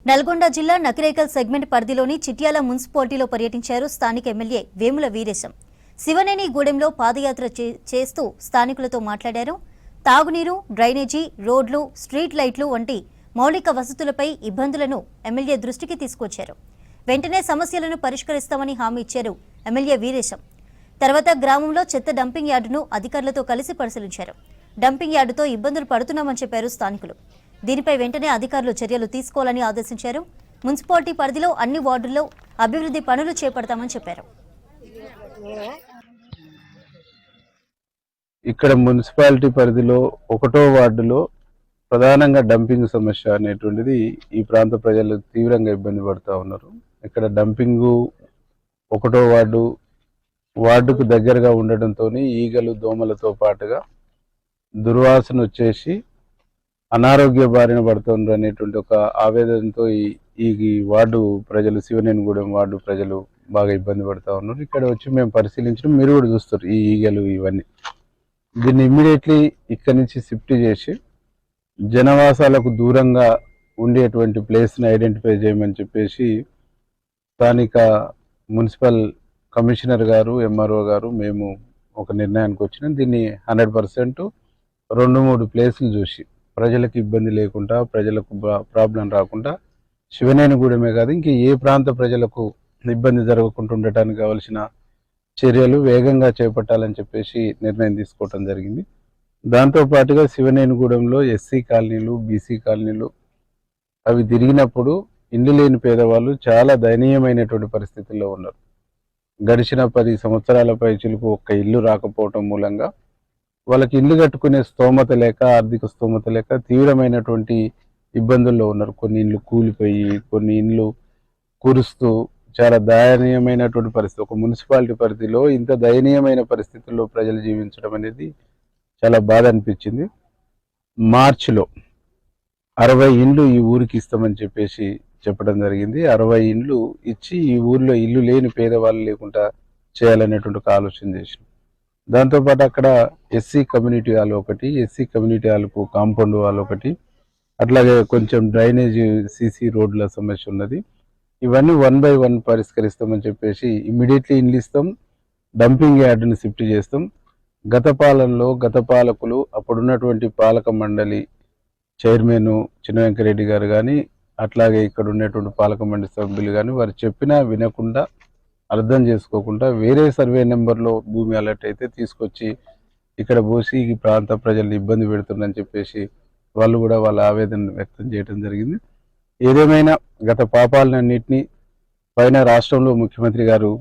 నల్గొండ జిల్లా నకిరేకల్ సెగ్మెంట్ పరిధిలోని చిట్యాల మున్సిపాలిటీలో పర్యటించారు స్థానిక ఎమ్మెల్యే వేముల వీరేశం. శివనేని గూడెంలో పాదయాత్ర చేస్తూ స్థానికులతో మాట్లాడారు. తాగునీరు, డ్రైనేజీ, రోడ్లు, స్ట్రీట్ లైట్లు వంటి మౌలిక వసతులపై ఇబ్బందులను ఎమ్మెల్యే దృష్టికి తీసుకొచ్చారు. వెంటనే సమస్యలను పరిష్కరిస్తామని హామీ ఇచ్చారు ఎమ్మెల్యే వీరేశం. తర్వాత గ్రామంలో చెత్త డంపింగ్ యార్డును అధికారులతో కలిసి పరిశీలించారు. డంపింగ్ యార్డుతో ఇబ్బందులు పడుతున్నామని చెప్పారు స్థానికులు. దీనిపై వెంటనే అధికారులు చర్యలు తీసుకోవాలని ఆదేశించారు. మున్సిపాలిటీ పరిధిలో అన్ని వార్డుల్లో అభివృద్ధి పనులు చేపడతామని చెప్పారు. ఇక్కడ మున్సిపాలిటీ పరిధిలో 1వ వార్డులో ప్రధానంగా డంపింగ్ సమస్య అనేటువంటిది ఈ ప్రాంత ప్రజలు తీవ్రంగా ఇబ్బంది పడుతూ ఉన్నారు. ఇక్కడ డంపింగు 1వ వార్డుకు దగ్గరగా ఉండడంతో ఈగలు, దోమలతో పాటుగా దుర్వాసన వచ్చేసి అనారోగ్య బారిన పడుతున్నారు అనేటువంటి ఒక ఆవేదనతో ఈ వార్డు ప్రజలు, శివనేనిగూడెం వార్డు ప్రజలు బాగా ఇబ్బంది పడుతూ ఉన్నారు. ఇక్కడ వచ్చి మేము పరిశీలించడం మీరు కూడా చూస్తారు ఈ ఈగలు ఇవన్నీ. దీన్ని ఇమ్మీడియట్లీ ఇక్కడి నుంచి షిఫ్ట్ చేసి జనవాసాలకు దూరంగా ఉండేటువంటి ప్లేస్ని ఐడెంటిఫై చేయమని చెప్పేసి స్థానిక మున్సిపల్ కమిషనర్ గారు, ఎంఆర్ఓ గారు మేము ఒక నిర్ణయానికి వచ్చినాం. దీన్ని 100% 2-3 ప్లేసులు చూసి ప్రజలకు ఇబ్బంది లేకుండా, ప్రజలకు ప్రాబ్లం రాకుండా, శివనేనిగూడెమే కాదు ఇంకా ఏ ప్రాంత ప్రజలకు ఇబ్బంది జరగకుండా ఉండటానికి కావలసిన చర్యలు వేగంగా చేపట్టాలని చెప్పేసి నిర్ణయం తీసుకోవటం జరిగింది. దాంతోపాటుగా శివనేనిగూడెంలో ఎస్సీ కాలనీలు, బీసీ కాలనీలు అవి తిరిగినప్పుడు ఇల్లు లేని పేదవాళ్ళు చాలా దయనీయమైనటువంటి పరిస్థితుల్లో ఉన్నారు. గడిచిన 10 సంవత్సరాల పైచిలకు ఒక్క ఇల్లు రాకపోవటం మూలంగా వాళ్ళకి ఇల్లు కట్టుకునే స్తోమత లేక, ఆర్థిక స్తోమత లేక తీవ్రమైనటువంటి ఇబ్బందుల్లో ఉన్నారు. కొన్ని ఇండ్లు కూలిపోయి, కొన్ని ఇండ్లు కురుస్తూ చాలా దయనీయమైనటువంటి పరిస్థితి. ఒక మున్సిపాలిటీ పరిధిలో ఇంత దయనీయమైన పరిస్థితుల్లో ప్రజలు జీవించడం అనేది చాలా బాధ అనిపించింది. మార్చిలో 60 ఇండ్లు ఈ ఊరికి ఇస్తామని చెప్పేసి చెప్పడం జరిగింది. 60 ఇండ్లు ఇచ్చి ఈ ఊర్లో ఇల్లు లేని పేదవాళ్ళు లేకుండా చేయాలనేటువంటి ఒక ఆలోచన చేసినాం. దాంతోపాటు అక్కడ ఎస్సీ కమ్యూనిటీ హాల్ ఒకటి, ఎస్సీ కమ్యూనిటీ హాల్కు కాంపౌండ్ వాల్ ఒకటి, అట్లాగే కొంచెం డ్రైనేజీ, సీసీ రోడ్ల సమస్య ఉన్నది. ఇవన్నీ 1 by 1 పరిష్కరిస్తామని చెప్పేసి ఇమ్మీడియట్లీ ఇండ్లు ఇస్తాం, డంపింగ్ యార్డుని షిఫ్ట్ చేస్తాం. గత పాలకులు అప్పుడున్నటువంటి పాలక మండలి చైర్మన్ చిన్న వెంకరెడ్డి గారు కానీ, అట్లాగే ఇక్కడ ఉన్నటువంటి పాలక మండలి సభ్యులు కానీ వారు చెప్పినా వినకుండా, అర్థం చేసుకోకుండా వేరే సర్వే నెంబర్లో భూమి అలర్ట్ అయితే తీసుకొచ్చి ఇక్కడ పోసి ఈ ప్రాంత ప్రజల్ని ఇబ్బంది పెడుతుందని చెప్పేసి వాళ్ళు కూడా వాళ్ళ ఆవేదన వ్యక్తం చేయడం జరిగింది. ఏదేమైనా గత పాపాలన్నింటినీ పైన రాష్ట్రంలో ముఖ్యమంత్రి గారు